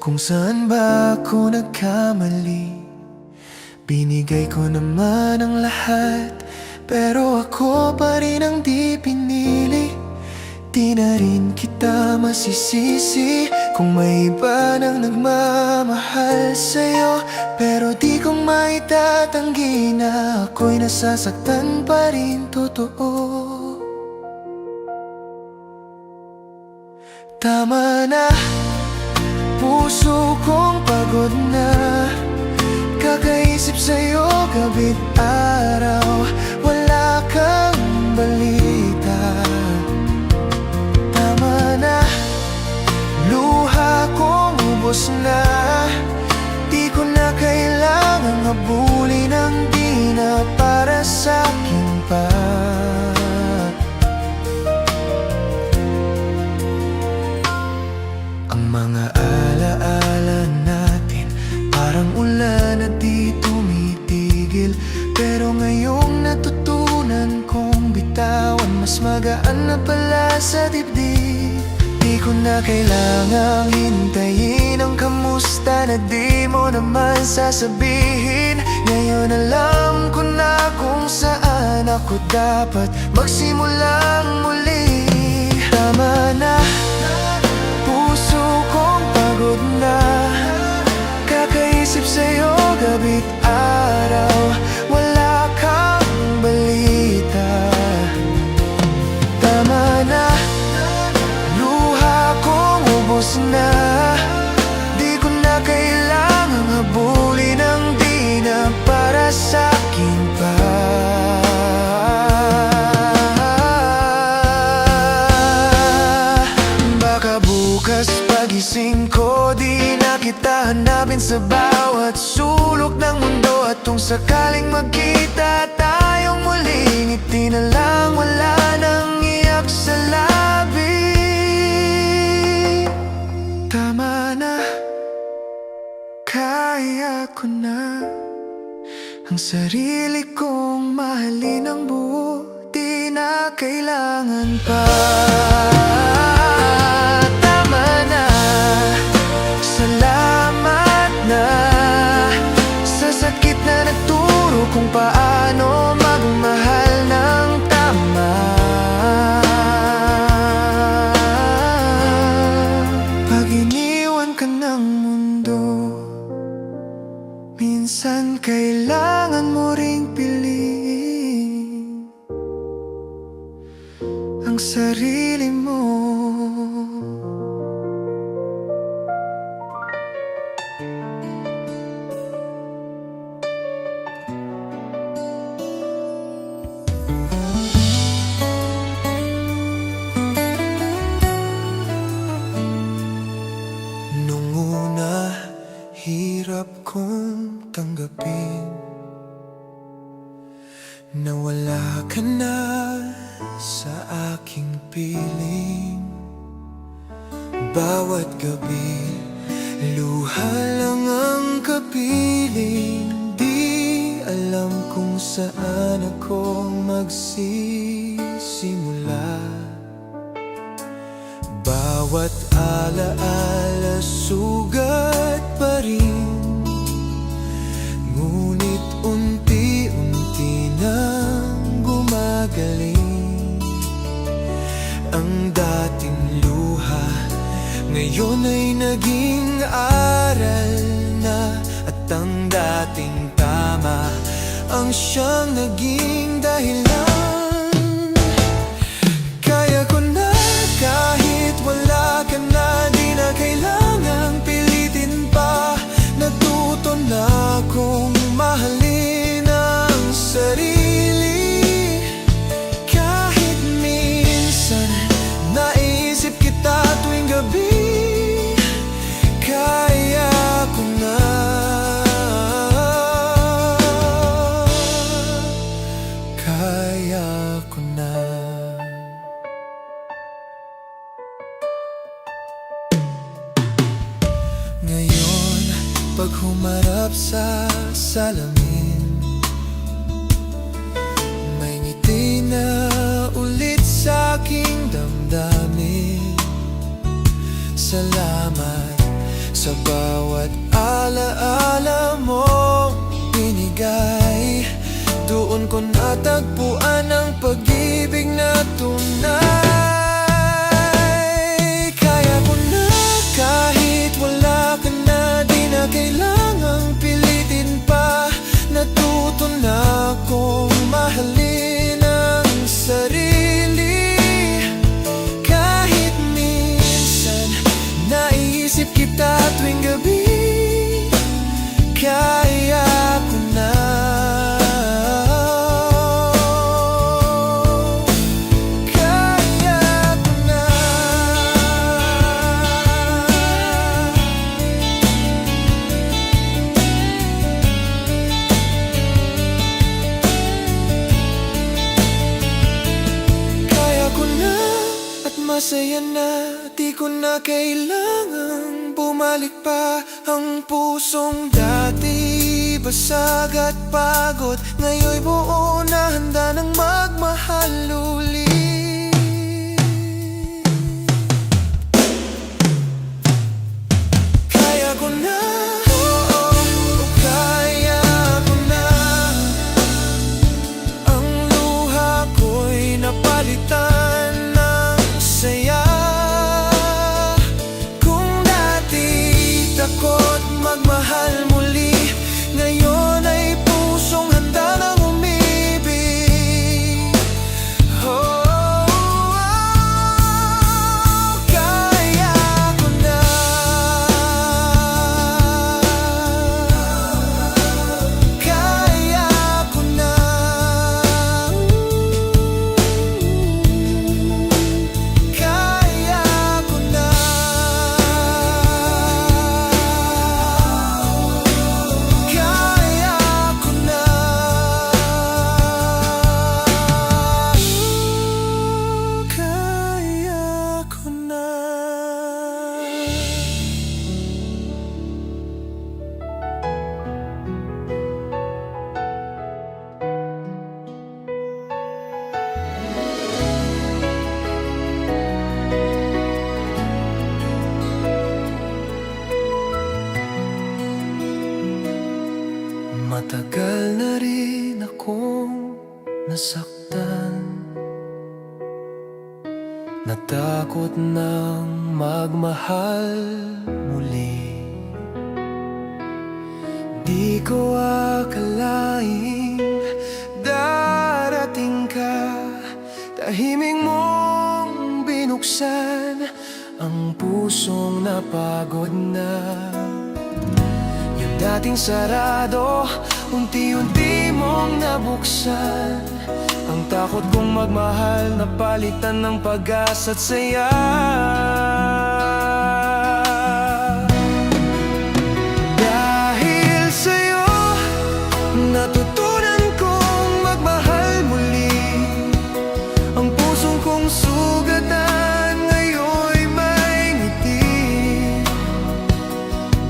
Kung saan ba ako nagkamali? Binigay ko naman ang lahat, pero ako pa rin ang di pinili. Di na rin kita masisisi kung may iba nang nagmamahal sa'yo. Pero di ko maitatanggi na ako'y nasasaktan pa rin, totoo. Tama na, puso kong pagod na kakaisip sa'yo gabi't araw. Wala kang balita. Tama na, luha kong ubos na. Di ko na kailangang habulin ang di na para sa'kin pa. Ang mga alaala natin parang ulan na di tumitigil. Pero ngayong natutunan kong bitawan, mas magaan na pala sa dibdib. Di ko na kailangang hintayin ang kamusta na di mo naman sasabihin. Ngayon alam ko na kung saan ako dapat magsimulang muli. Tama na, puso kong pagod na kakaisip sa'yo gabi't araw. Wala kang balita. Tama na, luha kong ubos na. Di ko na kailangang habulin ang di na para sa'kin pa. Baka bukas pagising ko, di na kita hanapin sa bawat sulok ng mundo. At kung sakaling magkita tayong muli, ngiti na lang, wala nang iyak sa labi. Tama na, kaya ko na ang sarili kong mahalin ng buo. Di na kailangan pa. Tama na, salamat na sa sakit na nagturo kung paano magmahal ng tama. Pag iniwan ka ng mundo, minsan kailangan mo ring piliin ang sarili mo. Nung una, hirap kong tanggapin na wala ka na sa aking piling. Bawat gabi, luha lang ang kapiling. Di alam kung saan ako magsisimula. Bawat alaala sugat pa rin, ngunit unti-unti nang gumagaling. Ang dating luha ngayon ay naging aral na. At ang dating tama ang siyang naging dahilan. Kaya ko na kahit wala ka na, di na kailangang pilitin pa. Natuto na akong mahalin ang sarili. Kahit minsan naisip kita tuwing gabi, kaya ko na. Kaya ko na. Ngayon, pag humarap sa salamin, may ngiti na ulit sa aking damdamin. Salamat sa alaala mong binigay. Doon ko natagpuan ang pag-ibig na tunay. Kaya ko na kahit wala ka na, di na kailangang pilitin pa. Natuto na akong mahalin ang sarili. Kahit minsan naiisip kita tuwing gabi, kaya ko na. Masaya na, di ko na kailangang bumalik pa. Ang pusong dati basag at pagod, ngayon'y buo na, handa ng magmahal ulit. Kaya ko na, oo, kaya ko na. Ang luha ko'y napalitan. Takot magmahal muli, ngayon ay pusong handa nang umibig. Kaya ko na. Kaya ko na. Kaya ko na. Matagal na rin akong nasaktan, natakot ng magmahal muli. Di ko akalaing darating ka, tahimik mong binuksan ang pusong napagod na. Yung dating sarado, unti-unti mong nabuksan. Ang takot kong magmahal, napalitan ng pag-asa at saya. Dahil sa'yo, natutunan kong magmahal muli. Ang pusong kong sugatan ngayon'y may ngiti.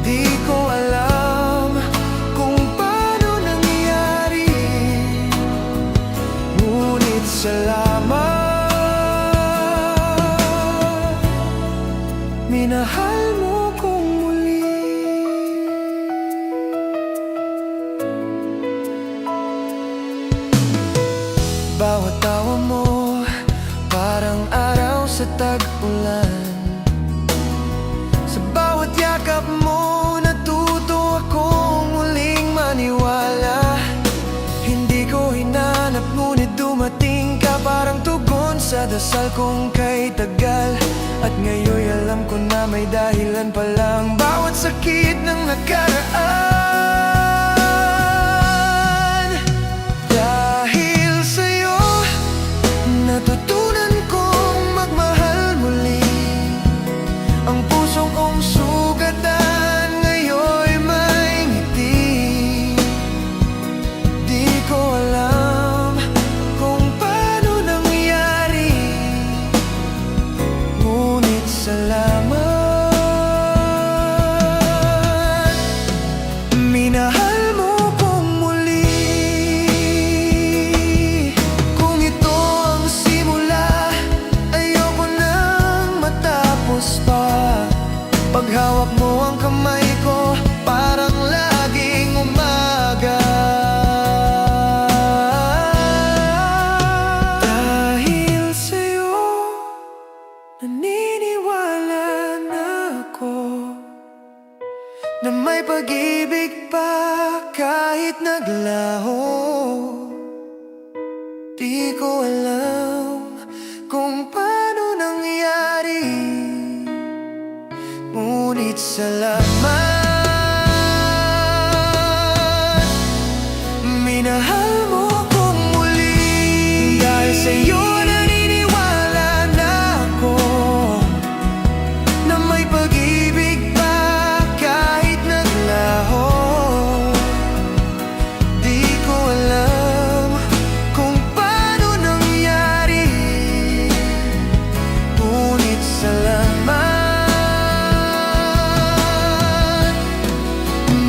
Di ko alam kung paano nangyari, ngunit salamat, minahal mo kong muli. Bawat tawa mo parang araw sa tag-ulan. Sa bawat yakap mo natuto akong muling maniwala. Hindi ko hinanap ngunit dumating ka, parang tugon sa dasal kong kay tagal. At ngayon'y alam ko na may dahilan pa lang bawat sakit ng nakaraan. Dahil sa'yo, natutunan kong magmahal muli. Ang pusong kong sugatan ngayon'y may ngiti. Di ko alam kung paano nangyari, ngunit salamat, alam kung paano nangyari, ngunit salamat. Minahal mo kong muli, dahil sa'yo naniniwala na ako na may pag-ibig pa kahit naglaho. Di ko alam kung paano nangyari, ngunit salamat.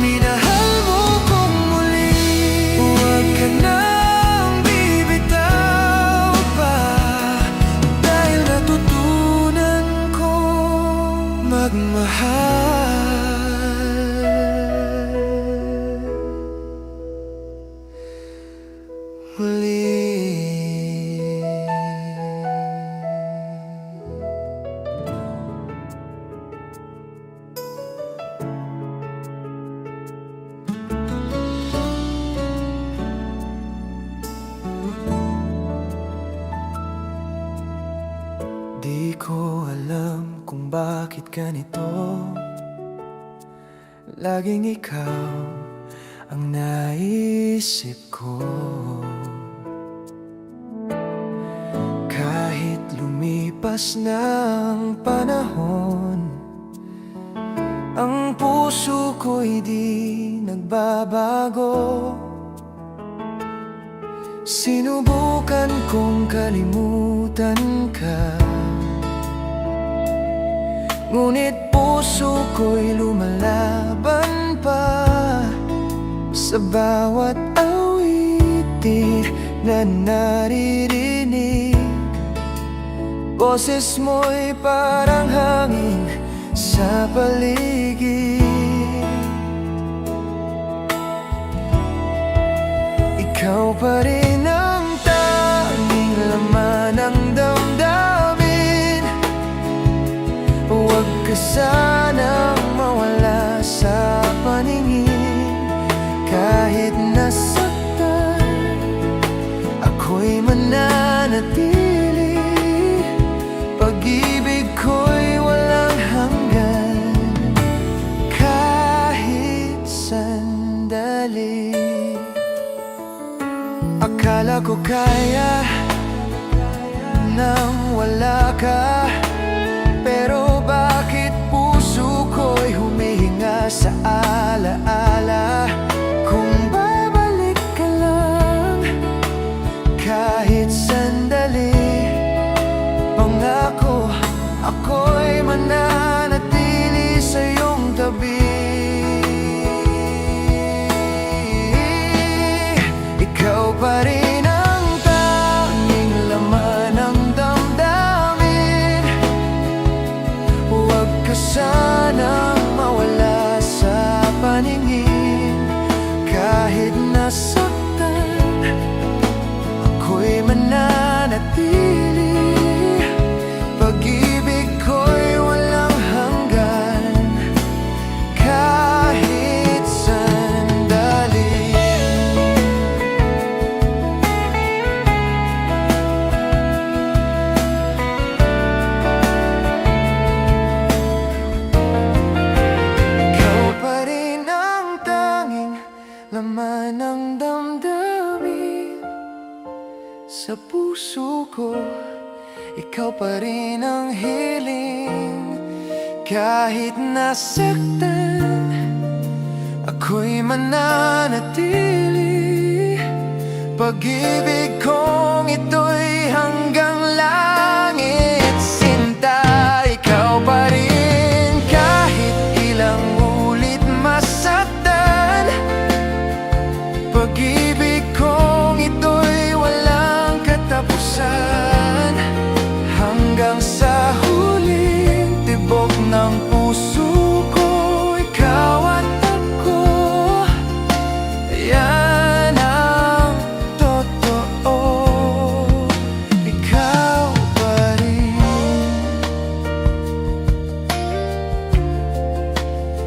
Minahal mo kong muli, huwag ka nang bibitaw pa, dahil natutunan kong magmahal muli. Di ko alam kung bakit ganito, laging ikaw ang naisip ko. Kahit lumipas ng panahon, ang puso ko'y di nagbabago. Sinubukan kong kalimutan ka, ngunit puso ko'y lumalaban pa. Sa bawat awitin na naririnig, boses mo'y parang hangin sa paligid. Ikaw pa rin ang tanging laman ng damdamin. Huwag ka sanang mawala sa paningin. Kahit nasaktan, ako'y mananatili. Pag-ibig ko'y walang hanggan, kahit sandali. Akala ko kaya nang wala ka, pero bakit puso ko'y humihinga sa alaala? Kung babalik ka lang, kahit sandali, pangako ako'y mananatili sa iyong tabi. Ikaw pa rin ang tanging laman ng damdamin. Huwag ka sanang mawala sa paningin. Kahit nasaktan, ako'y mananatili. Pag-ibig ko'y walang hanggan, kahit sandali. Ikaw pa rin ang tanging laman ng damdamin. Sa puso ko, ikaw pa rin ang hiling. Kahit nasaktan, ako'y mananatili. Pag-ibig kong ito'y hanggang langit. Sinta, ikaw pa rin kahit ilang ulit masaktan. Pag-ibig kong ito'y walang katapusan, hanggang sa huling tibok ng puso ko. Ikaw at ako, yan ang totoo. Ikaw pa rin,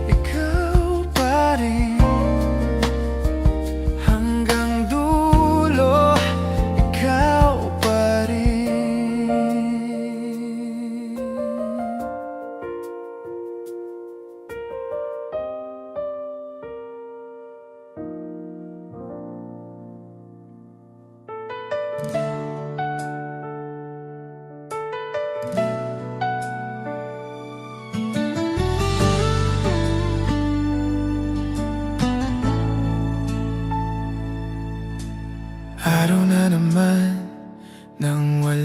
ikaw pa rin, hanggang dulo. Ikaw pa rin.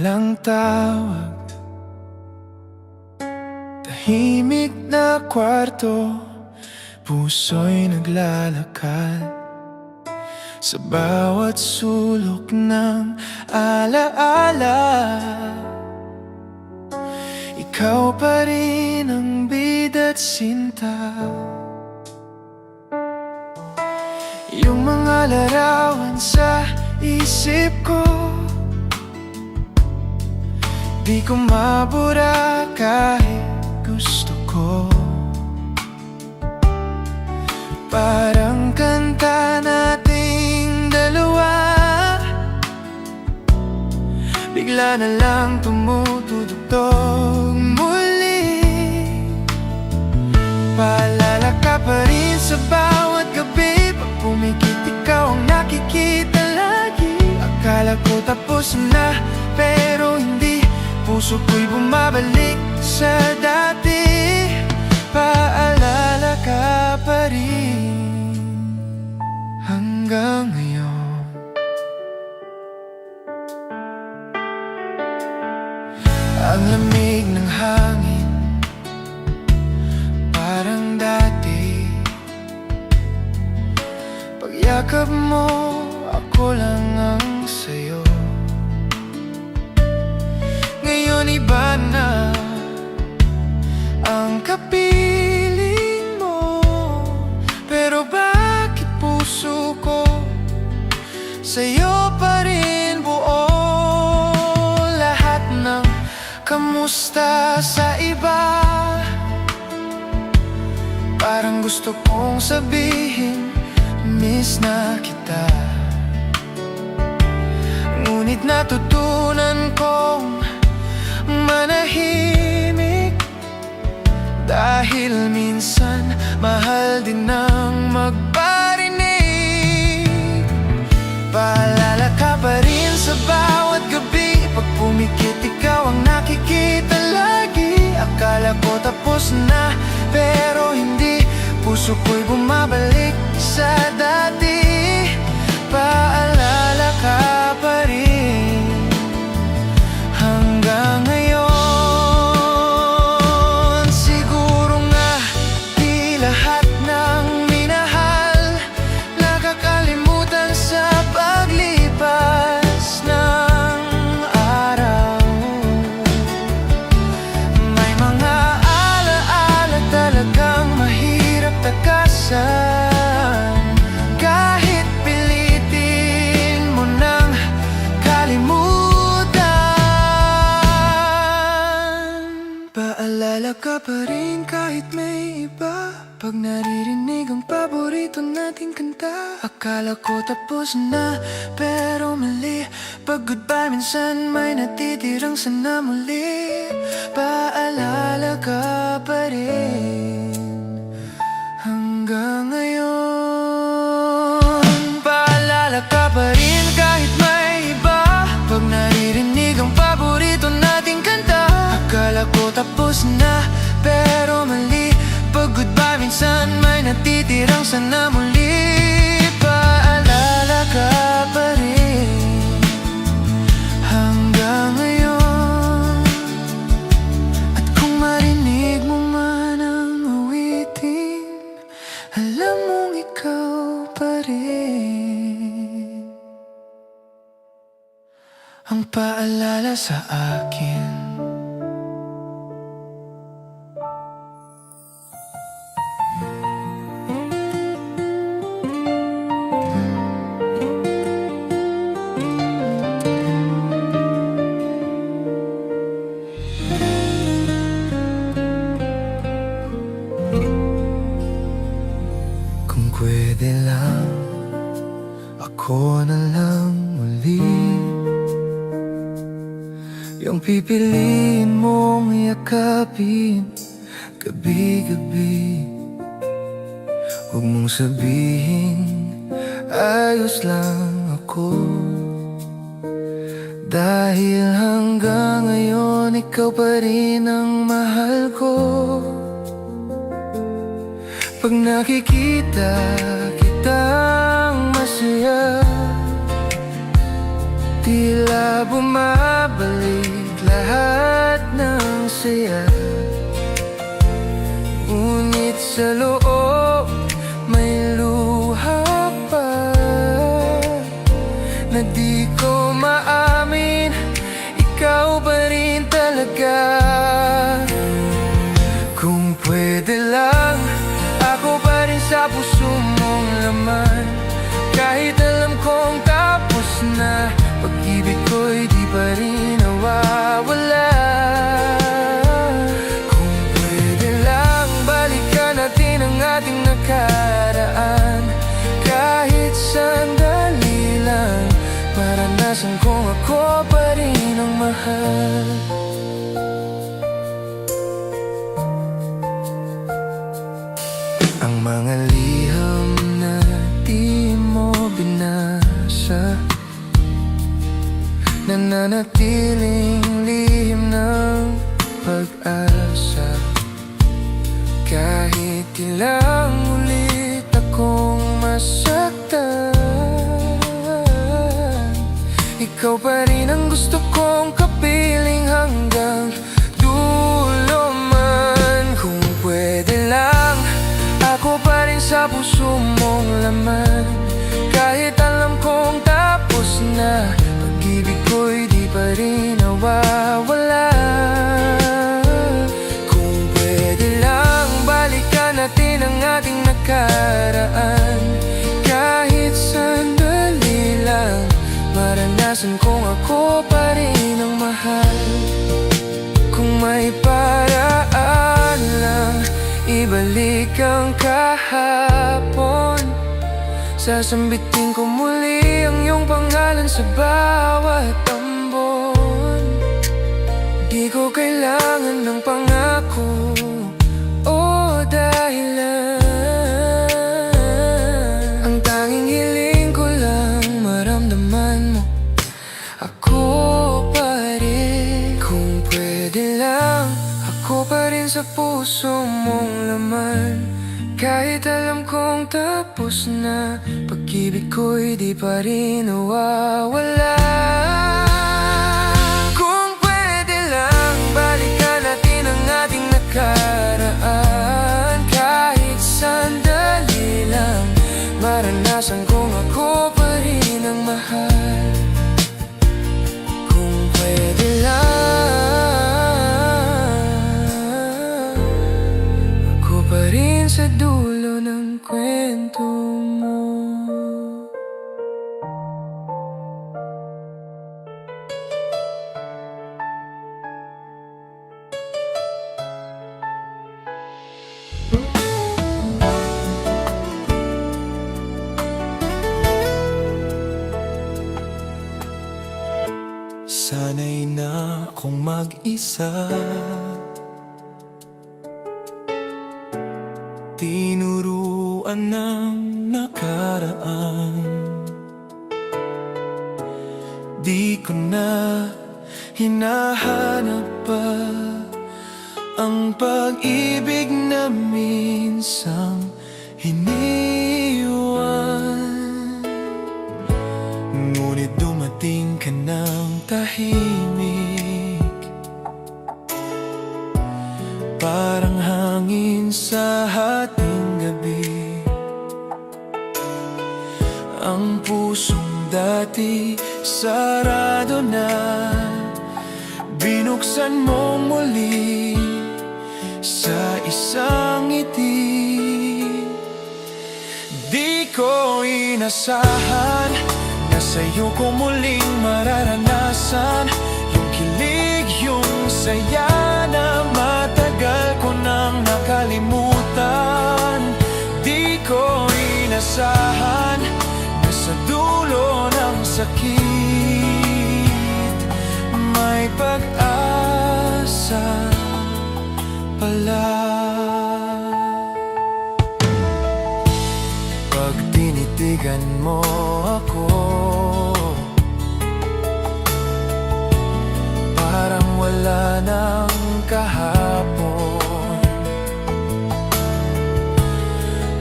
walang tawag. Tahimik na kwarto, puso'y naglalakad sa bawat sulok ng alaala. Ikaw pa rin ang bida't sinta. Yung mga larawan sa isip ko, di ko mabura kahit gusto ko. Parang kanta nating dalawa, bigla na lang tumutugtog muli. Paalala ka pa rin sa bawat gabi. Pag pumikit ikaw ang nakikita lagi. Akala ko tapos na, pero hindi. Puso ko'y bumabalik sa dati. Paalala ka pa rin hanggang ngayon. Ang lamig ng hangin, parang dati. Pagyakap mo, ako lang ang sayo. Ngayon iba na ang kapiling mo, pero bakit puso ko sa'yo pa rin buo? Lahat ng kamusta sa iba, parang gusto kong sabihin, miss na kita. Ngunit natutunan kong manahimik, dahil minsan mahal din ang magparinig. Paalala ka pa rin sa bawat gabi. Pag pumikit ikaw ang nakikita lagi. Akala ko tapos na, pero hindi. Puso ko'y bumabalik sa dati. Paalala ka pa rin hanggang ngayon. Siguro nga di lahat ng minahal nakakalimutan sa paglipas ng araw. May mga alaala talagang mahirap takasan, kahit pilitin mo nang kalimutan. Paalala ka pa rin kahit may iba. Pag naririnig ang paborito nating kanta, akala ko tapos na, pero mali. Pag goodbye minsan may natitirang sana muli. Paalala ka pa rin hanggang ngayon. Paalala ka pa rin kahit may iba. Pag naririnig ang paborito nating kanta, akala ko tapos na, pero mali. Pag goodbye minsan may natitirang sana muli. Paalala ka pa rin hanggang ngayon. At kung marinig mo man ang awitin, alam mong ikaw pa rin ang paalala sa akin. Kung pwede lang, ako na lang muli yung pipiliin mong yakapin gabi-gabi. Huwag mong sabihin ayos lang ako, dahil hanggang ngayon ikaw pa rin ang mahal ko. Pag nakikita kitang masaya, tila bumabalik saya. Ngunit sa loob may luha pa na di ko maamin, ikaw pa rin talaga. Kung pwede lang, ako pa rin sa puso mong laman. Kahit alam kong tapos na, pag-ibig ko'y di pa rin nawawala. Kung pwede lang, balikan natin ang ating nakaraan. Kahit sandali lang, maranasan kong ako pa rin ang mahal. Ang mga liham na di mo binasa, nananatiling lihim ng pag-asa. Kahit ilang ulit akong masaktan, ikaw pa rin ang gusto kong kapiling hanggang dulo man. Kung pwede lang, ako pa rin sa puso mong laman. Kahit alam kong tapos na, pag-ibig ko'y di pa rin nawawala. Kung pwede lang, balikan natin ang ating nakaraan. Kahit sandali lang, maranasan kong ako pa rin ang mahal. Kung may paraan lang, ibalik ang kahapon. Sasambitin ko muli ang iyong pangalan sa bawat ambon. Di ko kailangan ng pangako o dahilan. Ang tanging hiling ko lang, maramdaman mo ako pa rin. Kung pwede lang, ako pa rin sa puso mong laman. Kahit alam kong tapos na, pag-ibig ko'y di pa rin nawawala. Kung pwede lang, balikan natin ang ating nakaraan. Kahit sandali lang, maranasan kong ako pa rin ang mahal. Kung pwede lang, ako pa rin sa dulo ng kwento mo. Sana'y na akong mag-isa, tinuruan ng nakaraan. Di ko na hinahanap pa ang pag-ibig na minsang iniwan. Ngunit dumating ka ng tahimik, parang hangin sa hating gabi. Ang pusong dati sarado na, binuksan mong muli sa isang ngiti. Di ko inasahan na sa'yo ko muling mararanasan yung kilig, yung saya na matagal ko nang nakalimutan. Di ko inasahan na sa dulo ng sakit may pag-asa pala. Pag tinitigan mo ako, parang wala nang kahapon.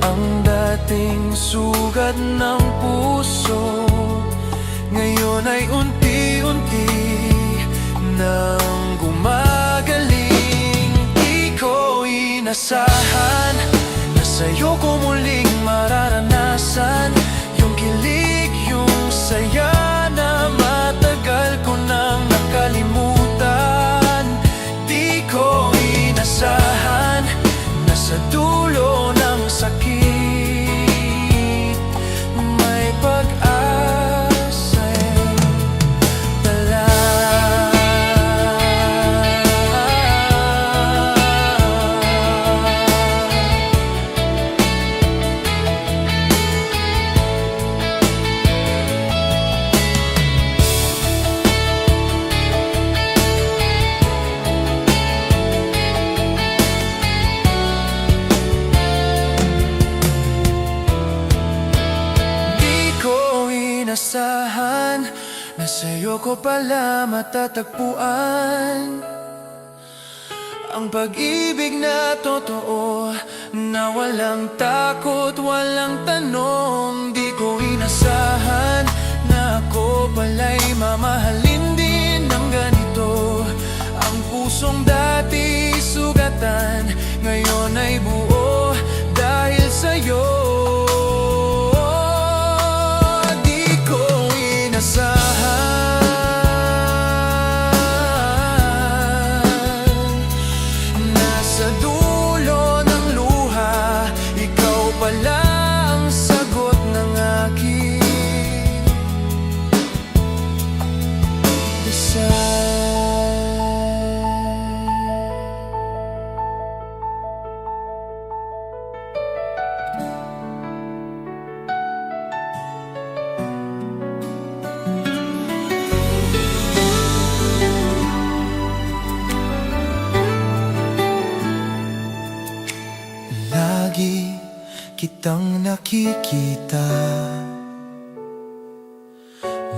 Ang dating sugat ng puso ngayon ay unti-unti nang gumagaling. inasahan na sa'yo ko muling mararanasan yung kilig, yung saya na matagal ko nang nakalimutan. Di ko inasahan na sa dulo ng sakit may pag-asa'y dala. Inasahan na sa'yo ko pala matatagpuan ang pag-ibig na totoo, na walang takot, walang tanong. Di ko inasahan na ako pala'y mamahalin din ng ganito. Ang pusong dati sugatan, ngayon ay buo dahil sa'yo. Nasa dulo ng luha, ikaw pala ang sagot ng aking dasal. Lagi kitang nakikita,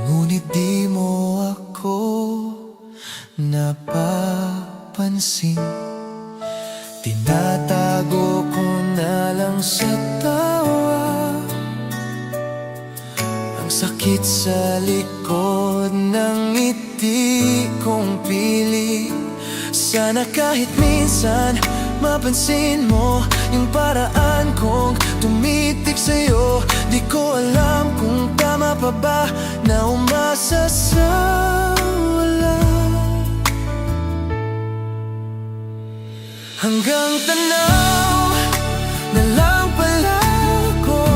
ngunit di mo ako napapansin. Tinatago ko na lang sa tawa ang sakit sa likod ng ngiti kong pilit. Sana kahit minsan mapansin mo yung paraan kong tumitig sa'yo. Di ko alam kung tama pa ba na umasa sa wala. Hanggang tanaw na lang pala ako,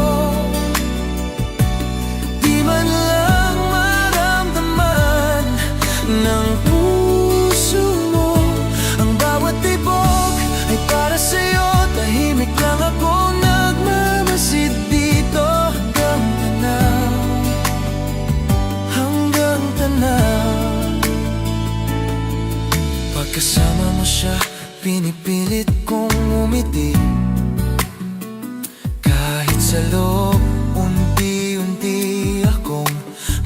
di man lang maramdaman ng puso mo. Ang bawat tibok ay para sa'yo, tahimik lang ako nagmamasid dito. Hanggang tanaw, hanggang tanaw. Pagkasama mo siya, pinipilit kong umiti. Kahit sa loob, unti-unti akong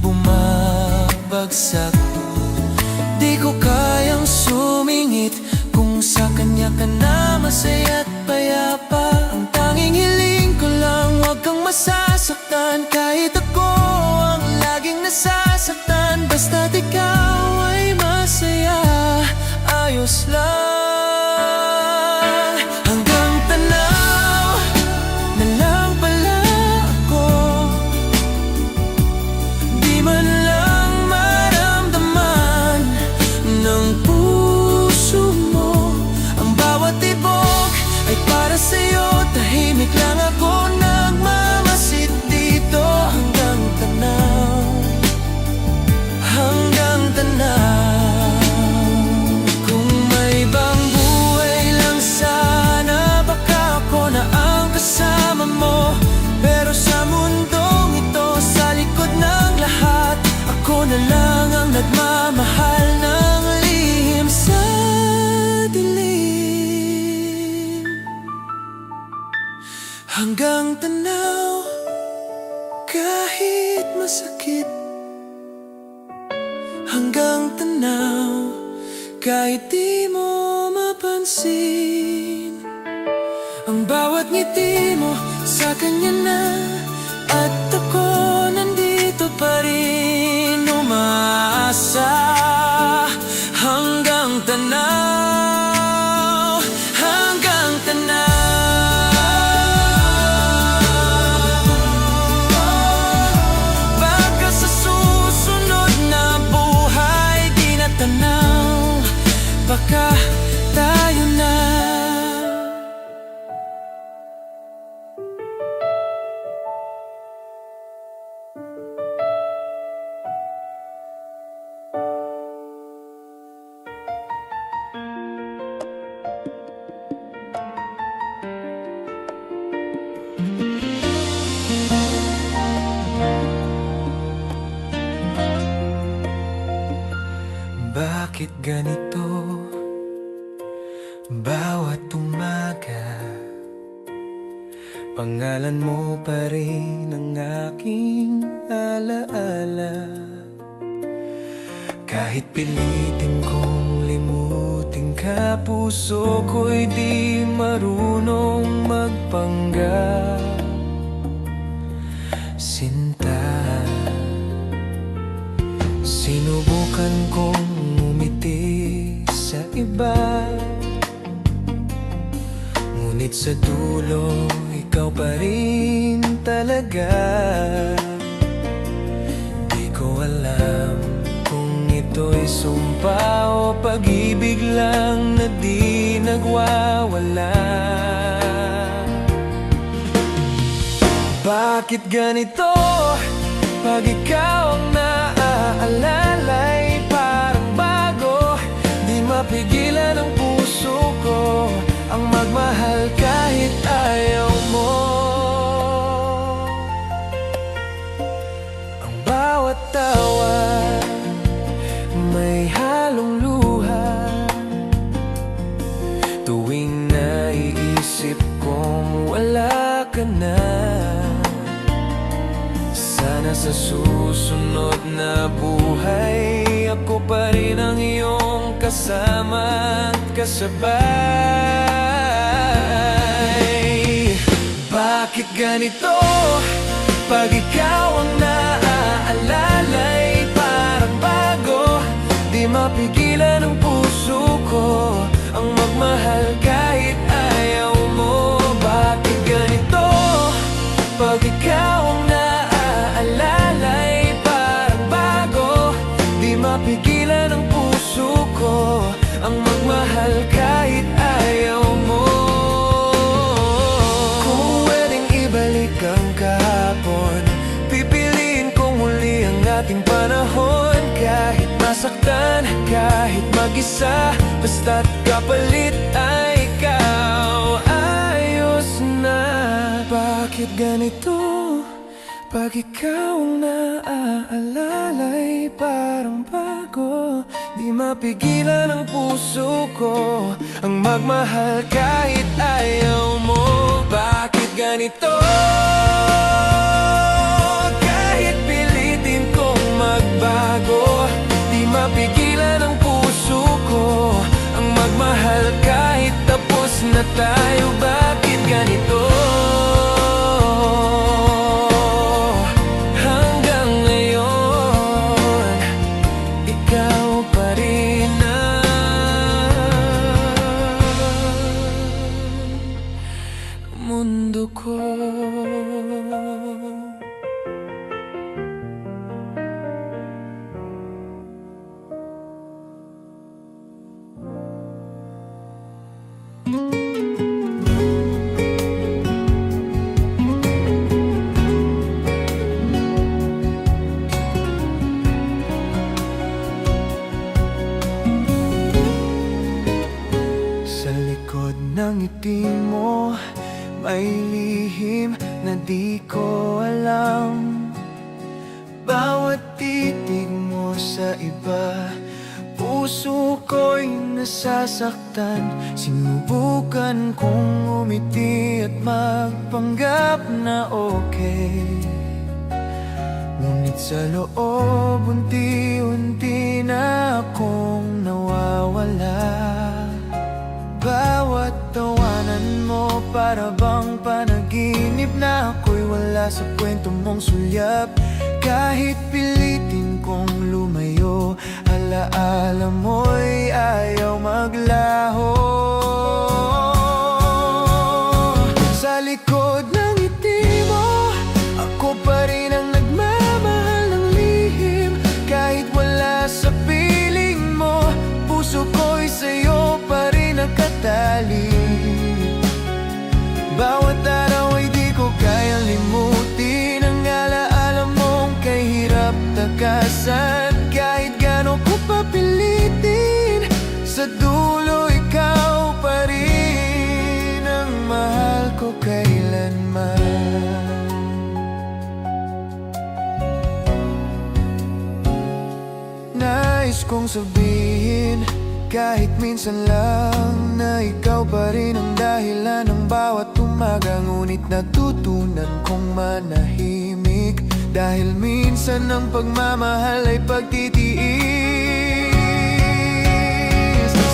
bumabagsak. Di ko kayang sumingit kung sa kanya ka na masaya't payapa. Ang tanging hiling ko lang, huwag kang masasaktan. Kahit ako ang laging nasasaktan, basta't ikaw ay masaya, ayos lang. Hanggang tanaw na lang pala ako, di man lang maramdaman ng puso mo. Ang bawat tibok ay para sa'yo, tahimik lang ako nagmamasid dito. Hanggang tanaw, hanggang tanaw. Kung may ibang buhay lang sana, baka ako na ang kasama mo. Pero sa mundong ito, sa likod ng lahat, ako na lang ang nagmamahal ng lihim sa dilim. Hanggang tanaw, kahit masakit. Hanggang tanaw, kahit di mo mapansin. Ang bawat ngiti mo sa kanya na, at ako nandito pa rin umaasa. Hanggang tanaw, hanggang tanaw. baka tayo na. Bakit ganito? Bawat umaga pangalan mo pa rin ang aking alaala. Kahit pilitin kong limutin ka, puso ko'y di marunong magpanggap. Sinta, sinubukan kong umiti sa iba, ngunit sa dulo, ikaw pa rin talaga. Di ko alam kung ito'y sumpa o pag-ibig lang na di nagwawala. Bakit ganito? Pag ikaw ang naaalalay, parang bago, di mapigilan ang puso ko ang magmahal kahit ayaw mo. Ang bawat tawa may halong luha, tuwing naiisip kong wala ka na. Sana sa susunod na buhay, ako pa rin ang iyong kasama at kasabay. Bakit ganito? Pag ikaw ang naaalalay, parang bago, di mapigilan ang puso ko ang magmahal kahit ayaw mo. Bakit ganito? Pag ikaw ang naaalalay, parang bago, di mapigilan ang puso ko ang magmahal kahit ayaw mo. Kung pwedeng ibalik ang kahapon, pipiliin kong muli ang ating panahon. Kahit masaktan, kahit mag-isa, basta't kapalit ay ikaw, ayos na. Bakit ganito? Pag ikaw ang naaalalay, parang bago, di mapigilan ang puso ko ang magmahal kahit ayaw mo. Bakit ganito? Kahit pilitin kong magbago, di mapigilan ang puso ko ang magmahal kahit tapos na tayo. Bakit ganito? Mundo ko. Sa likod ng ngiti mo may lihim na di ko alam. Bawat titig mo sa iba, puso ko'y nasasaktan. Sinubukan kong umiti at magpanggap na okay, ngunit sa loob unti-unti na akong nawawala. Bawat tawanan mo para bang panaginip na ako'y wala sa kwento mong sulyap. Kahit pilitin kong lumayo, alaala mo'y ayaw maglaho. Sa likod ng ngiti mo, ako pa rin ang nagmamahal ng lihim. Kahit wala sa piling mo, puso ko'y sa'yo sabihin, kahit minsan lang, na ikaw pa rin ang dahilan ng bawat umaga. Ngunit natutunan kong manahimik, dahil minsan ang pagmamahal ay pagtitiis.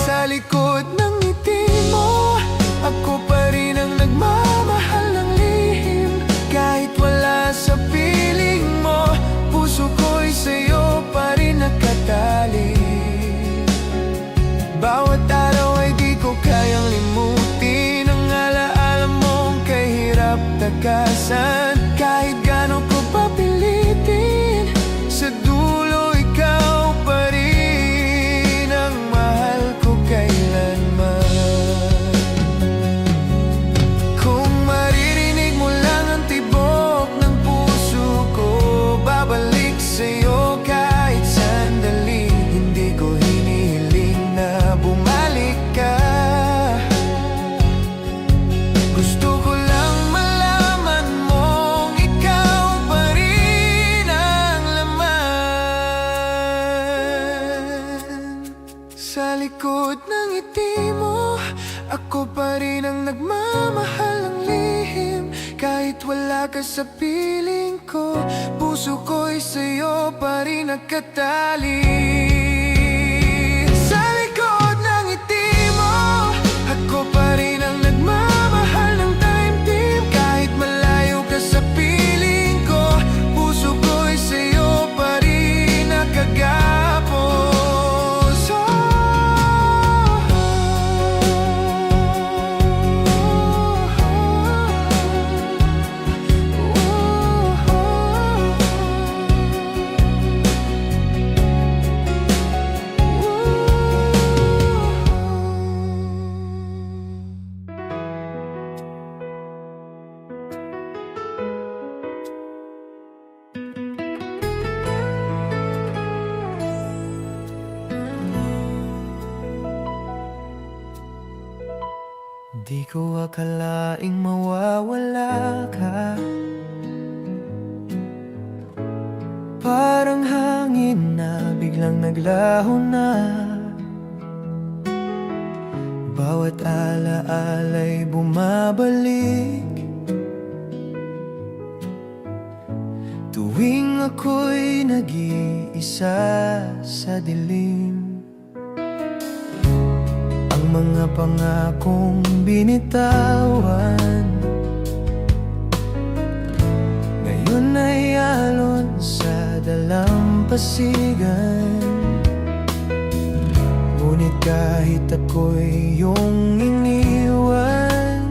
Sa likod ng ngiti mo, ako pa rin ang nagmamahal ng lihim. Kahit wala sa piling mo, puso ko'y sa'yo pa rin nakatali. Bawat araw ay di ko kayang limutin ang alaala mong kahirap takasan. Kahit gaano ko papilitin, sa dulo ikaw pa rin ang mahal ko kailanman. Kung maririnig mo lang ang tibok ng puso ko, babalik sa'yo kahit sandali. Hindi ko hinihiling na bumalik ka. Gusto ko lang malaman mong ikaw pa rin ang laman. Sa likod ng ngiti mo, ako pa rin ang nagmamahal ng lihim. Kahit wala ka sa piling ko, puso ko'y sa'yo pa rin nakatali. Sa likod ng ngiti mo, ako pa rin ang nagmamahal ng taimtim. Kahit malayo ka sa piling ko, puso ko'y sa'yo pa rin nakagapos. Di ko akalaing mawawala ka. Parang hangin na biglang naglaho na. Bawat alaala'y bumabalik tuwing ako'y nag-iisa sa dilim. Ang mga pangakong binitawan ngayon ay alon sa dalampasigan. Ngunit kahit ako'y iyong iniwan,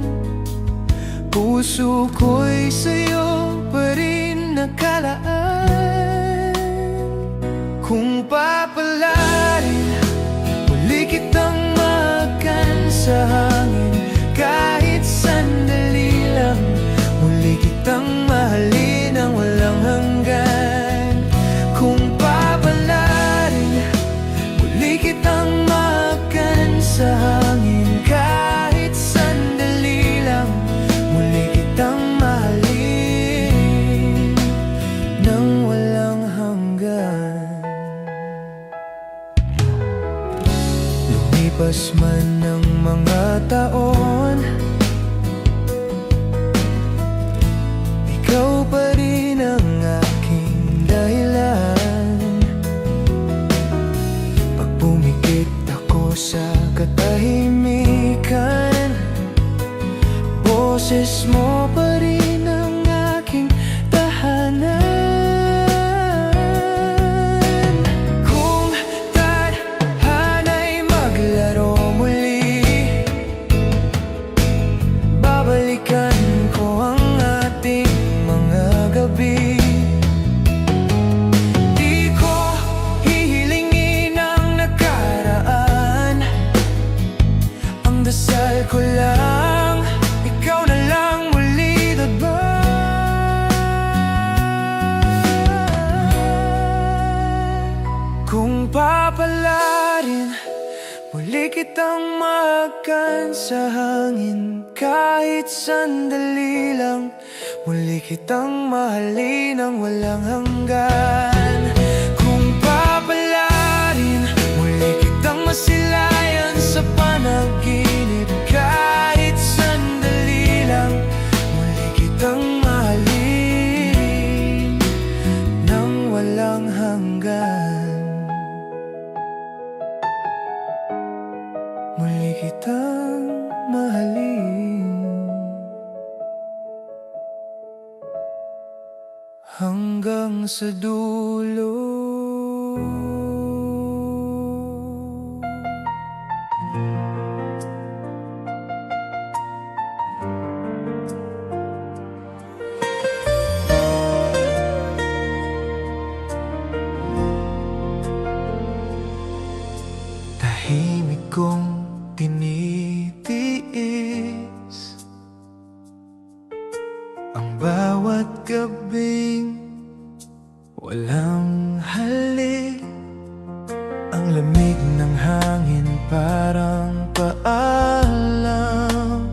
puso ko'y sa'yo pa rin nakalaan. Kung papalarin, muli kitang sa hangin. Kahit sandali lang, muli kitang mahalin ng walang hanggan. Kung papalarin, muli kitang makan sa hangin. Kahit sandali lang, muli kitang mahalin ng walang hanggan. Lumipas man ng mga taon, ikaw pa rin ang aking dahilan. Pag pumikit ako sa katahimikan, boses mo pa rin ang aking tahanan. Kung tadhana'y maglaro muli, babalikan ko ang ating mga gabi. Di ko hihilingin ang nakaraan, ang dasal ko lang, ikaw na lang muli, diba? Kung papalarin, muli kitang makan sa hangin. Kahit sandali lang, muli kitang mahalin ng walang hanggan. Kung papalarin, kitang mahalin hanggang sa dulo. Tahimik kong tinitiis ang bawat gabing walang halik. Ang lamig ng hangin parang paalam,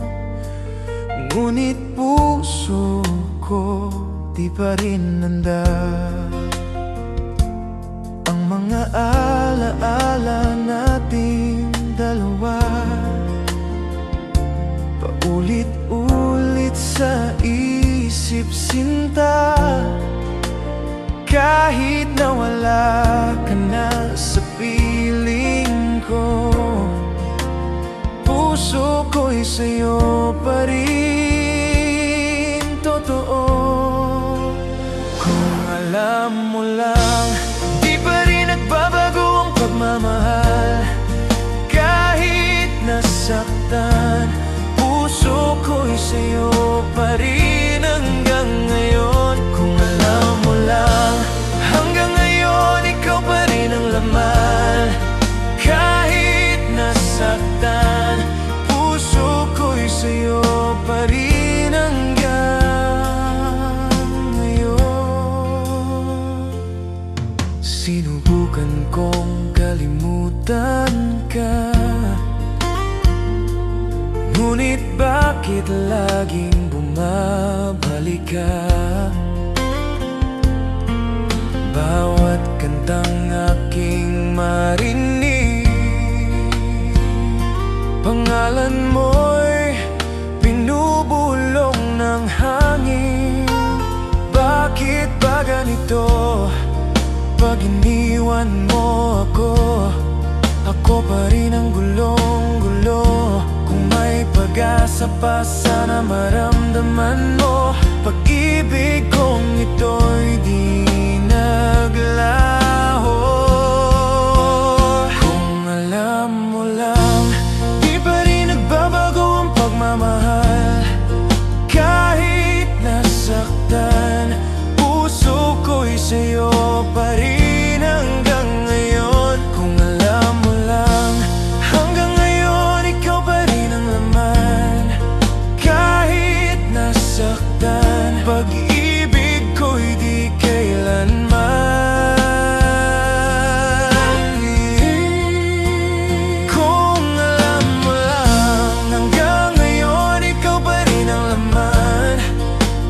ngunit puso ko di pa rin handa. Ang mga alaala nating dalawa paulit-ulit sa isip, sinta. Kahit na wala ka na sa piling ko, puso ko'y sa'yo pa rin. Totoo, kung alam mo lang, di pa rin nagbabago ang pagmamahal. Kahit nasaktan, puso ko'y sa'yo pa rin hanggang ngayon. Kung alam mo lang, hanggang ngayon ikaw pa rin ang laman. Kahit nasaktan, puso ko'y sa'yo pa rin hanggang ngayon. Sinubukan kong kalimutan ka, ngunit bakit laging bumabalik ka? Bawat kantang aking marinig, pangalan mo'y binubulong ng hangin. Bakit ba ganito? Pag iniwan mo ako, ako pa rin ang gulong-gulo. Kung may pag-asa pa, sana maramdaman mo. Pag-ibig kong ito'y di naglaho. Kung alam mo lang, di pa rin nagbabago ang pagmamahal. Kahit nasaktan, puso ko'y sa'yo pa rin hanggang ngayon. Kung alam mo lang, hanggang ngayon ikaw pa rin ang laman. Kahit nasaktan, pag-ibig ko'y di kailanman. Kung alam mo lang, hanggang ngayon ikaw pa rin ang laman.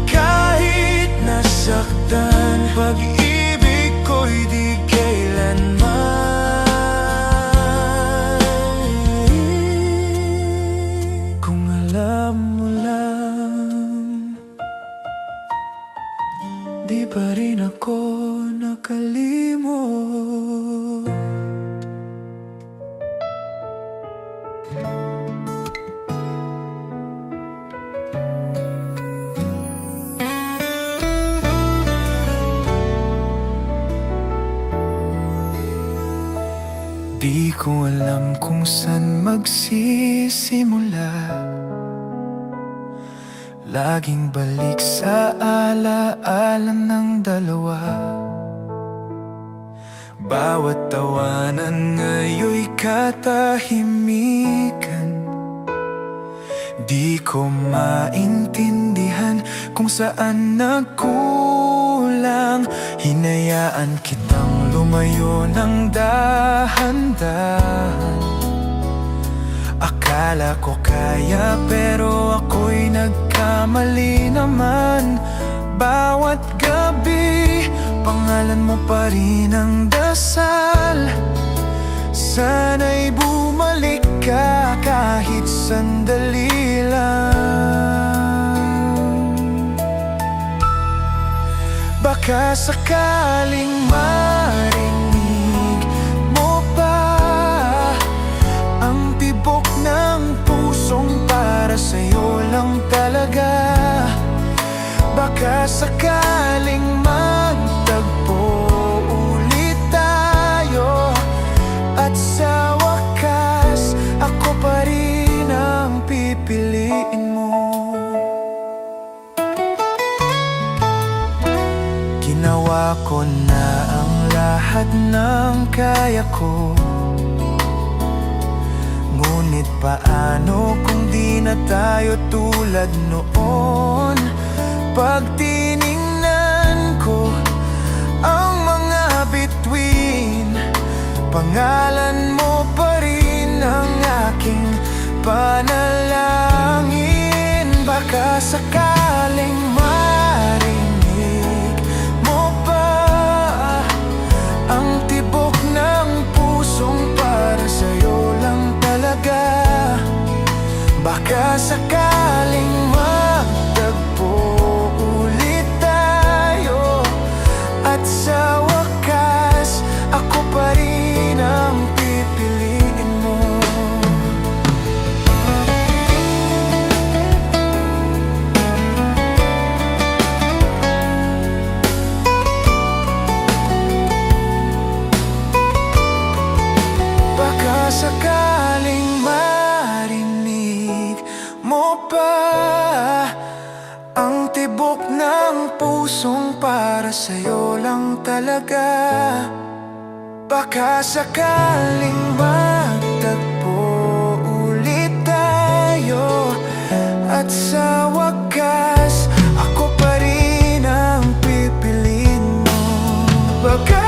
Kahit nasaktan, pag-ibig ko'y di kailanman. Kung alam mo lang, di pa rin ako nakalimot. Di ko alam kung saan magsisimula, laging balik sa alaala ng dalawa. Bawat tawanan ngayon'y katahimikan. Di ko maintindihan kung saan nagkulang. Hinayaan kitang lumayo ng dahan-dahan. Akala ko kaya pero ako'y nagkamali naman. Bawat gabi, pangalan mo pa rin ang dasal. Sana'y bumalik ka kahit sandali lang. Baka sakaling marinig mo pa ang tibok ng Baka sakaling magtagpo ulit tayo, at sa wakas ako pa rin ang pipiliin mo. Ginawa ko na ang lahat ng kaya ko, ngunit paano kung di na tayo tulad noon? Pag tiningnan ko ang mga bituin, pangalan mo pa rin ang aking panalangin. Baka sakaling marinig mo pa ang tibok ng pusong para sa'yo lang talaga. Baka sakaling magtagpo ulit tayo, at sa wakas ako pa rin ang pipiliin mo. Baka sakaling marinig mo pa ang tibok ng pusong para sa'yo lang talaga. Baka sakaling magtagpo ulit tayo, at sa wakas ako pa rin ang pipiliin mo. Baka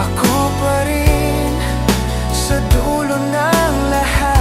ako pa rin sa dulo ng lahat.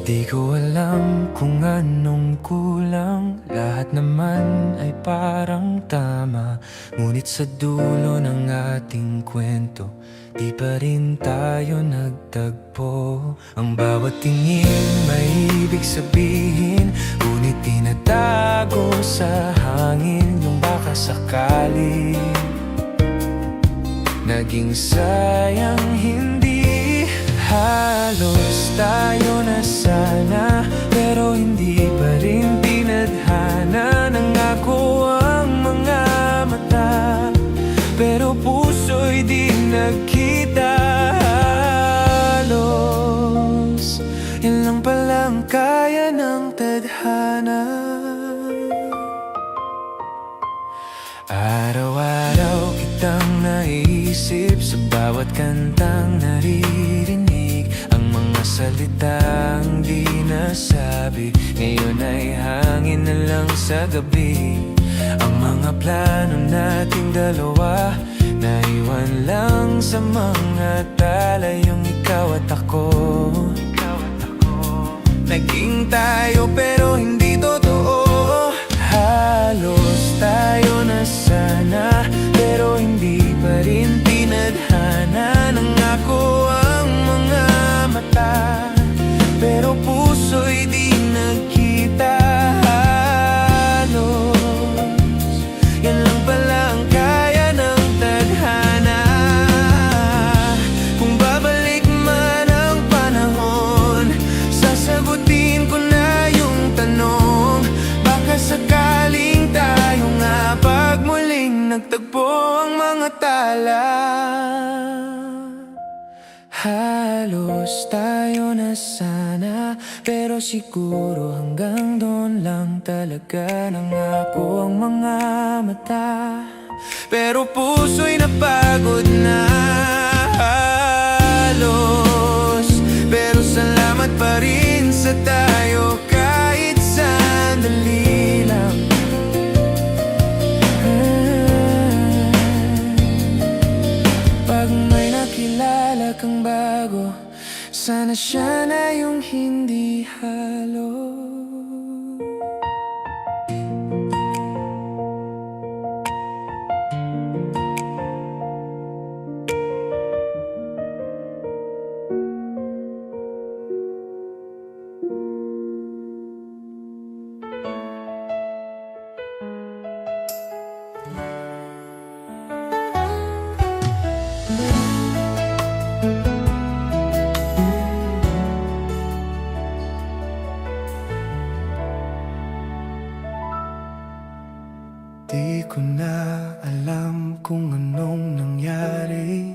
Di ko alam kung anong kulang, lahat naman ay parang tama. Ngunit sa dulo ng ating kwento, di pa rin tayo nagtagpo. Ang bawat tingin may ibig sabihin, ngunit tinatago sa hangin yung baka sakali. Naging sayang hindi. Halos tayo na sana, pero hindi pa rin tinadhana. Nangako ang mga mata, pero puso'y di nagkita. Halos yan lang palang kaya ng tadhana. Araw-araw kitang naiisip sa bawat kantang naririnig. Ang mga salitang di nasabi, ngayon ay hangin na lang sa gabi. Ang mga plano nating dalawa, naiwan lang sa mga tala. Yung ikaw at ako, naging tayo pero hindi totoo. Halos tayo na sana, pero hindi pa rin tinadhana. Nangako ang mga mata, pero puso'y di nagkita. Halos yan lang pala ang kaya ng tadhana. Kung babalik man ang panahon, sasagutin ko na yung tanong. Baka sakaling tayo nga pag muling nagtagpo ang mga tala. Halos tayo na sana, pero siguro hanggang doon lang talaga. Nangako ang mga mata, pero puso'y napagod na. Halos, pero salamat pa rin sa tayo kahit sandali lang. Pag Di ko na alam kung anong nangyari.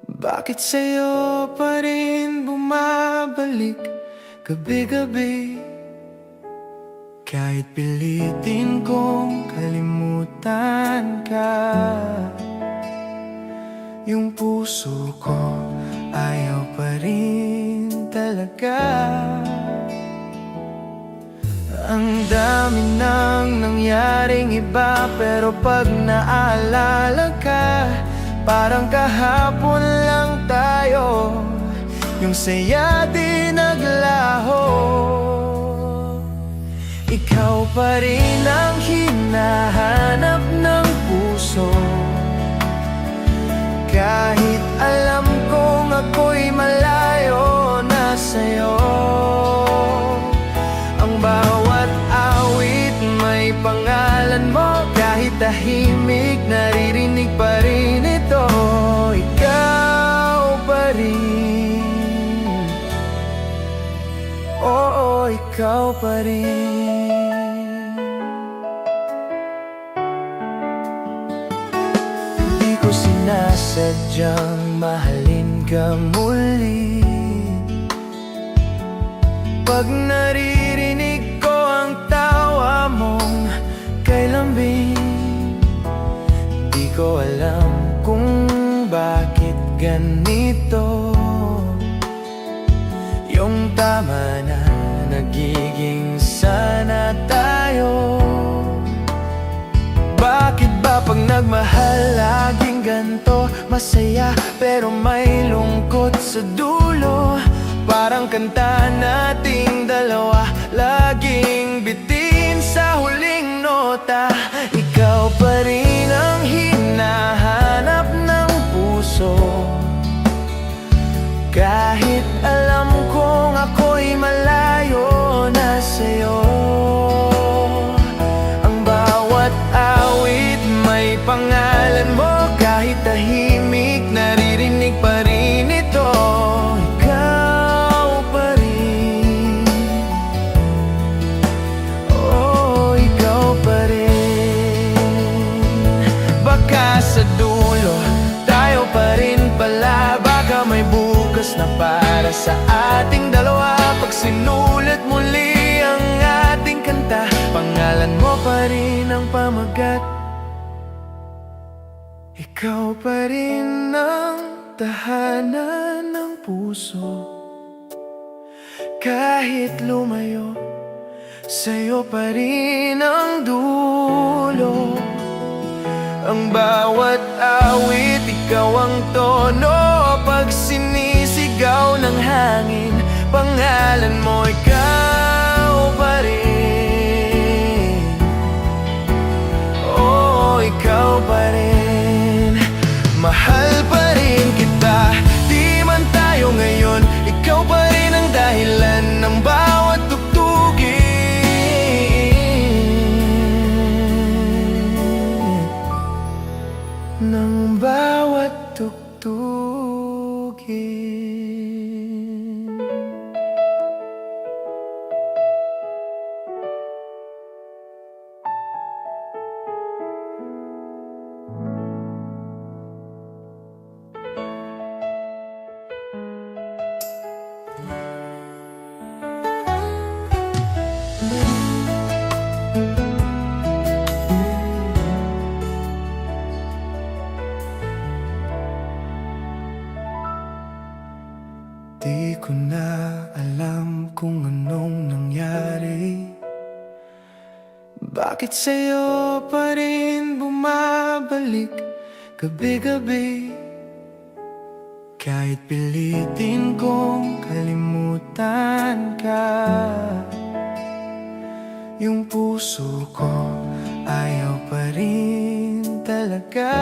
Bakit sa'yo pa rin bumabalik gabi-gabi? Kahit pilitin kong kalimutan ka, yung puso ko ayaw pa rin talaga. Ang dami nang nangyaring iba, pero pag naalala ka, parang kahapon lang tayo. Yung saya di naglaho. Ikaw pa rin ang hinahanap ng puso, kahit alam kong ako'y malayo na sa'yo. Ang bawat awit may pangalan mo, kahit tahimik naririnig pa rin ito. Ikaw pa rin, oo, ikaw pa rin. Hindi ko sinasadyang mahalin ka muli. Pag naririnig ko ang tawa mong kay lambing, di ko alam kung bakit ganito. Yung tama na nagiging sana tayo. Bakit ba pag nagmahal laging ganto? Masaya pero may lungkot sa dulo. Parang kanta nating dalawa, laging bitin sa huling nota. Ikaw pa rin ang hinahanap ng puso, kahit alam kong ako'y malayo na sa'yo. Ang bawat awit may pangalan mo, kahit tahimik naririnig pa rin ito. Ikaw pa rin, oh, ikaw pa rin. Baka sa dulo tayo pa rin pala, baka may bukas na para sa ating dalawa. Pag sinulat muli ang ating kanta, pangalan mo pa rin ang pamagat. Ikaw pa rin ang tahanan ng puso, kahit lumayo, sa'yo pa rin ang dulo. Ang bawat awit, ikaw ang tono. Pag sinisigaw ng hangin, pangalan mo, ikaw pa rin. Oh, ikaw pa rin. Mahal pa rin kita, di man tayo ngayon. Ikaw pa rin ang dahilan ng bawat tugtugin, ng bawat tugtugin. Di ko na alam kung anong nangyari. Bakit sa'yo pa rin bumabalik gabi-gabi? Kahit pilitin kong kalimutan ka, yung puso ko ayaw pa rin talaga.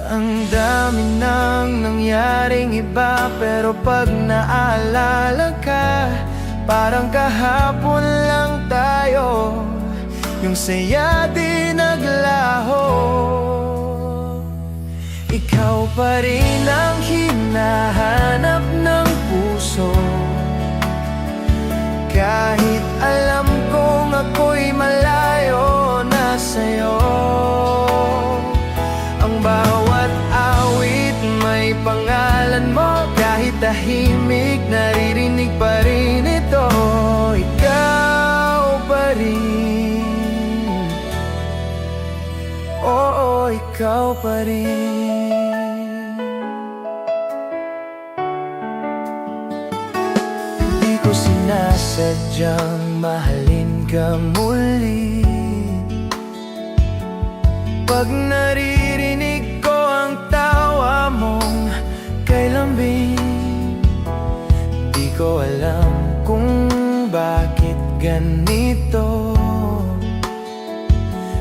Ang dami nang nangyaring iba, pero pag naalala ka, parang kahapon lang tayo. Yung saya di naglaho. Ikaw pa rin ang hinahanap ng puso, kahit alam kong sa'yo. Ang bawat awit may pangalan mo, kahit tahimik naririnig pa rin ito. Ikaw pa rin, oo, ikaw pa rin. Hindi ko sinasadyang mahalin ka muli. Pag naririnig ko ang tawa mong kay lambing, di ko alam kung bakit ganito.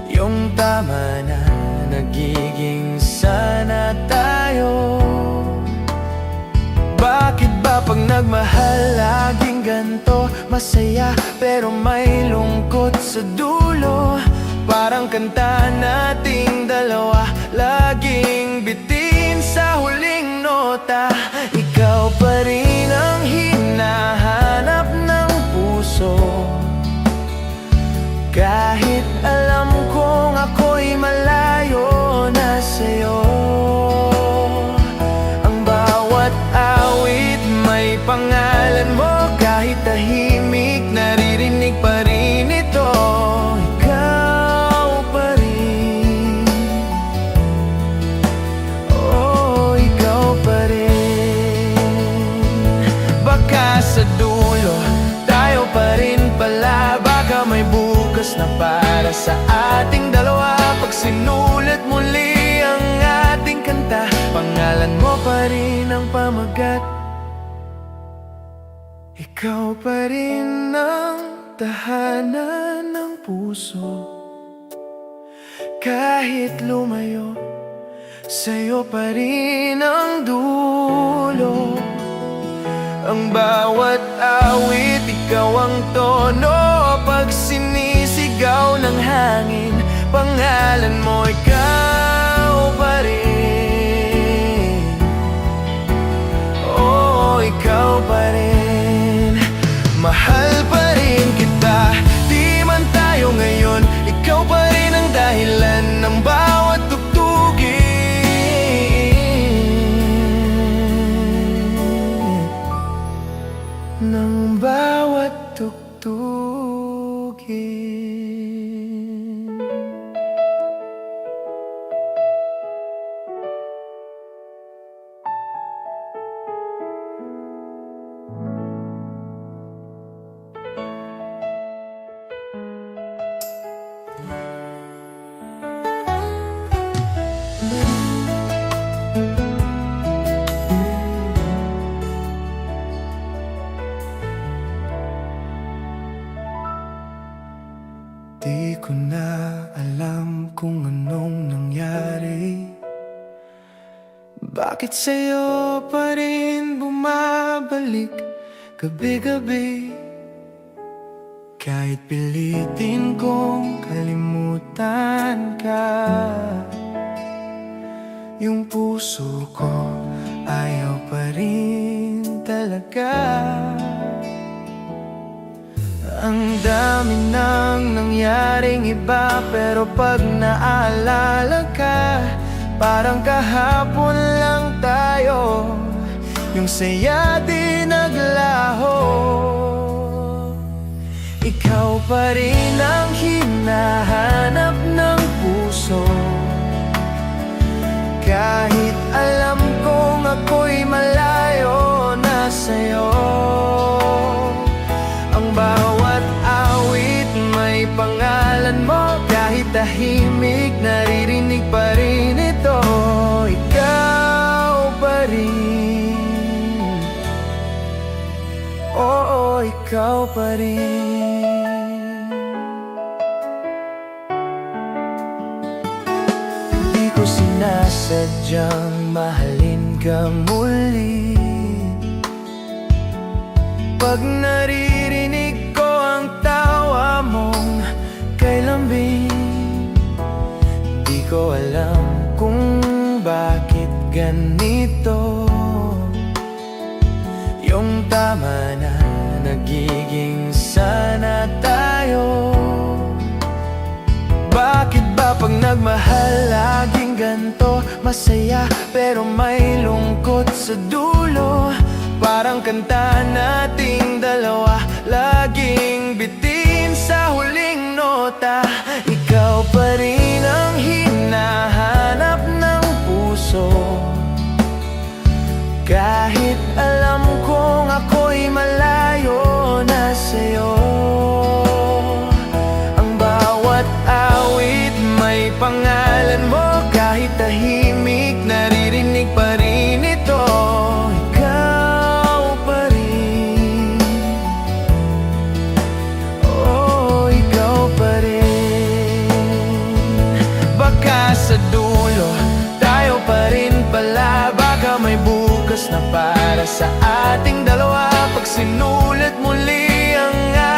Yung tama na nagiging sana tayo. Bakit ba pag nagmahal laging ganto? Masaya pero may lungkot sa dulo. Parang kanta nating dalawa, laging bitin sa huling nota. Ikaw pa rin ang hinahanap ng puso, kahit alam kong ako'y malayo na sa'yo. Ang bawat awit may pangalan mo, kahit tahimik naririnig pa rin ito. Sa dulo, tayo pa rin pala. Baka may bukas na para sa ating dalawa. Pag sinulat muli ang ating kanta, pangalan mo pa rin ang pamagat. Ikaw pa rin ang tahanan ng puso, kahit lumayo, sa'yo pa rin ang dulo. Ang bawat awit, ikaw ang tono. Pag sinisigaw ng hangin, pangalan mo, ikaw pa rin. Oo, ikaw pa rin. Mahal pa rin kita, di man tayo ngayon. Ikaw pa rin ang dahilan ng bawat tugtugin, ng bawat tugtugin. Di ko na alam kung anong nangyari. Bakit sa'yo pa rin bumabalik gabi-gabi? Kahit pilitin kong kalimutan ka, yung puso ko ayaw pa rin talaga. Ang dami nang nangyaring iba, pero pag naalala ka, parang kahapon lang tayo. Yung saya di naglaho. Ikaw pa rin ang hinahanap ng puso, kahit alam kong ako'y malayo na sa'yo. Ang bawat awit may pangalan mo, kahit tahimik naririnig pa rin ito. Ikaw pa rin, oo, ikaw pa rin. Hindi ko sinasadyang mahalin ka muli. Pag naririnig ko ang tawa mong kay lambing, di ko alam kung bakit ganito. Yung tama na nagiging sana tayo. Bakit masaya pero may lungkot sa dulo. Parang kanta nating dalawa, laging bitin sa huling nota. Ikaw pa rin ang hinahanap ng puso, kahit alam kong ako'y malayo na sa'yo. Ang bawat awit may pangalan mo, kahit tahimik naririnig pa rin ito. Ikaw pa rin, oh, ikaw pa rin. Baka sa dulo tayo pa rin pala, baka may bukas na para sa ating dalawa. Pag sinulat muli ang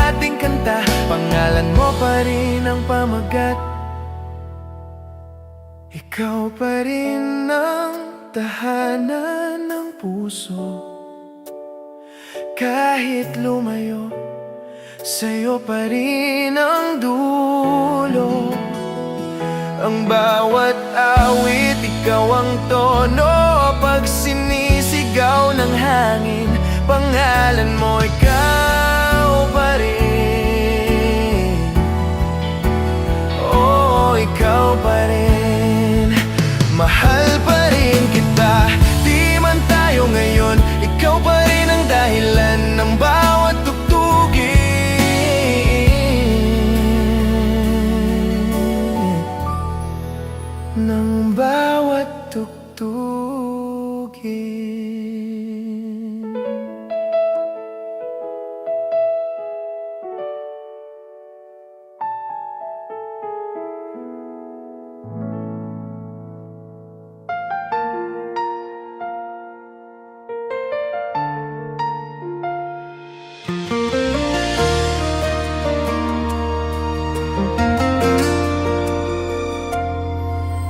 ating kanta, pangalan mo pa rin ang pamagat. Ikaw pa rin ang tahanan ng puso, kahit lumayo, sa'yo pa rin ang dulo. Ang bawat awit, ikaw ang tono. Pag sinisigaw ng hangin, pangalan mo, ikaw pa rin. Oh, ikaw pa rin. Mahal pa rin kita, di man tayo ngayon. Ikaw pa rin ang dahilan ng bawat tugtugin, ng bawat tugtugin.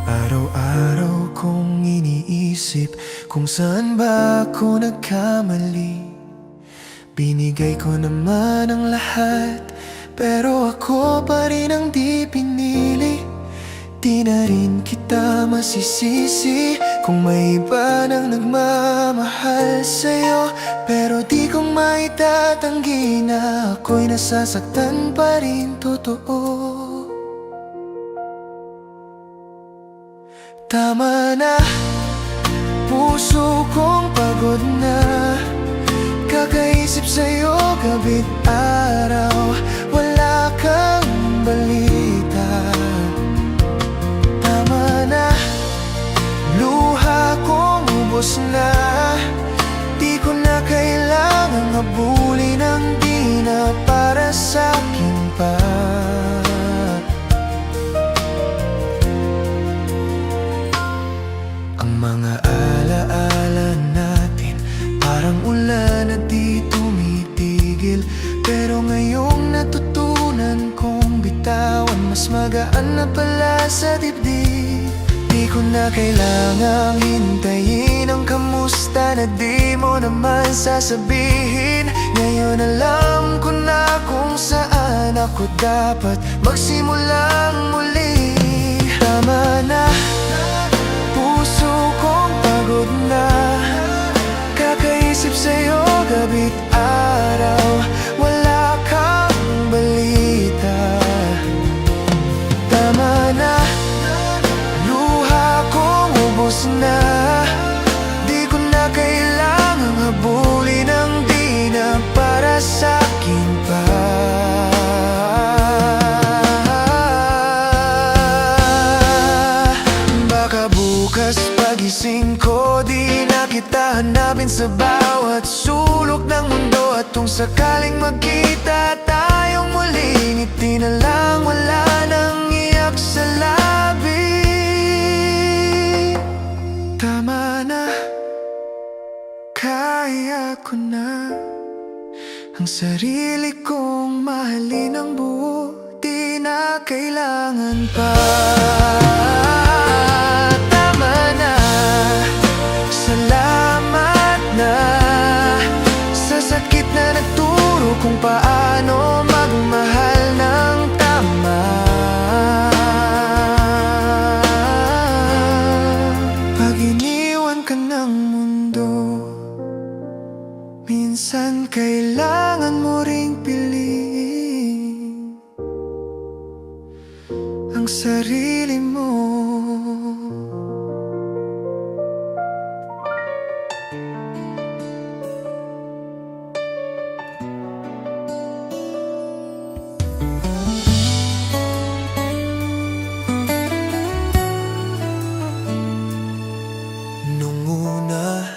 Araw-araw kong iniisip kung saan ba ako nagkamali. Binigay ko naman ang lahat, pero ako pa rin ang di pinili. Di na rin kita masisisi kung may iba nang nagmamahal sa'yo. Pero di kong maitatanggi na ako'y nasasaktan pa rin, totoo. Tama na, puso kong pagod na, kakaisip sa'yo gabi't araw, wala kang balita. Tama na, luha kong ubos na, di ko na kailangang habulin ang di na para sa'kin pa. Mga alaala natin parang ulan na di tumitigil, pero ngayong natutunan kong bitawan, mas magaan na pala sa dibdib. Di ko na kailangang hintayin ang kamusta na di mo naman sasabihin. Ngayon alam ko na kung saan ako dapat magsimulang muli. Tama na, puso kong pagod na, kakaisip sa'yo gabi't araw, wala kang balita. Tama na, luha kong ubos na, di ko na kailangang habulin ang di na para sa'kin pa. Bukas pagising ko, di na kita hanapin sa bawat sulok ng mundo. At kung sakaling magkita tayong muli, ngiti na lang, wala nang iyak sa labi. Tama na, kaya ko na ang sarili kong mahalin ng buo, di na kailangan pa. Kung paano magmahal ng tama. ang sarili mo. Nung una,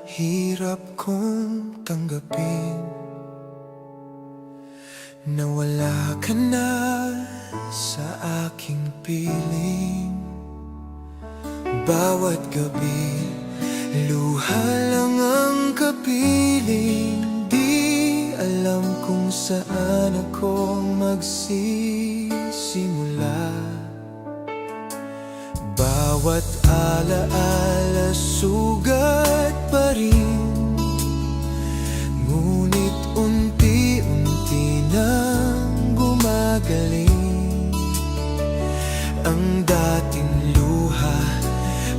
hirap kong tanggapin na wala ka na sa aking piling. Bawat gabi, luha lang ang kapiling. Di alam kung saan ako magsisimula. Bawat alaala, sugat pa rin. Ngunit unti-unti nang gumagaling. Ang dating luha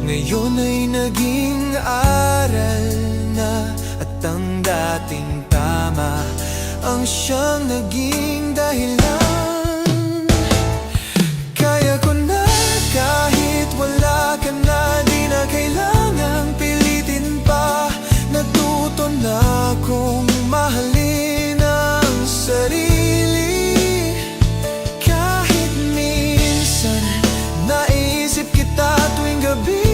ngayon ay naging aral na. At ang dating tama ang siyang naging dahilan. Kaya ko na kahit wala ka na, di na kailangang pilitin pa. Natuto na akong mahalin ang sarili. Kahit minsan naisip kita tuwing gabi,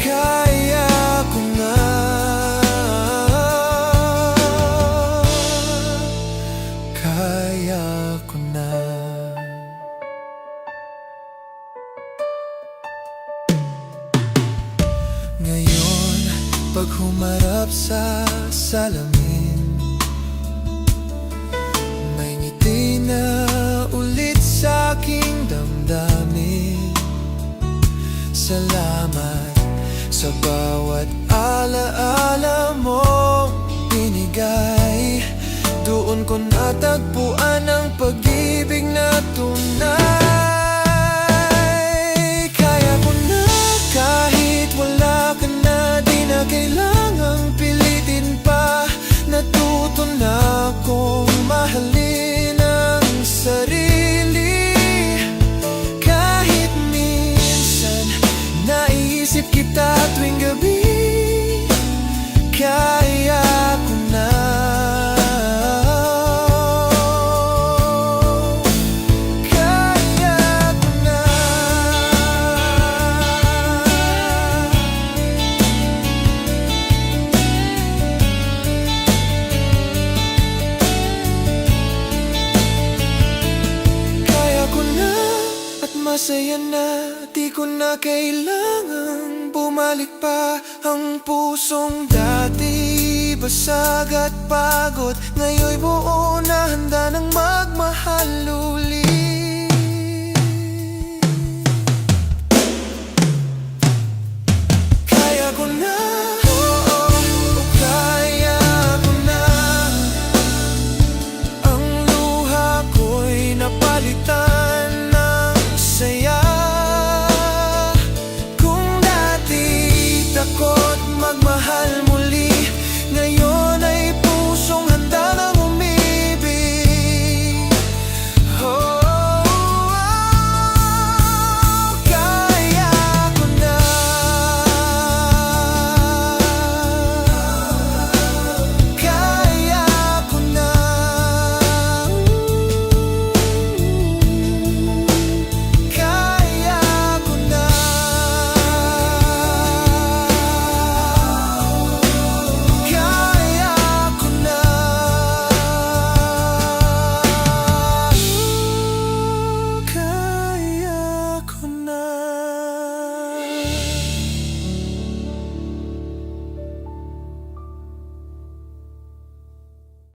kaya ko na. Kaya ko na. Ngayon, pag humarap sa salamin, may ngiti na ulit sa aking damdamin. Salamat sa bawat alaala mong binigay. Doon ko natagpuan ang pag-ibig na tunay. Kaya ko na kahit wala ka na, di na kailangang pilitin pa. Natuto na akong mahalin ang sarili. Kahit minsan naisip kita tuwing gabi, kaya ko na. Masaya na, di ko na kailangang bumalik pa. Ang pusong dati basag at pagod, ngayon'y buo na.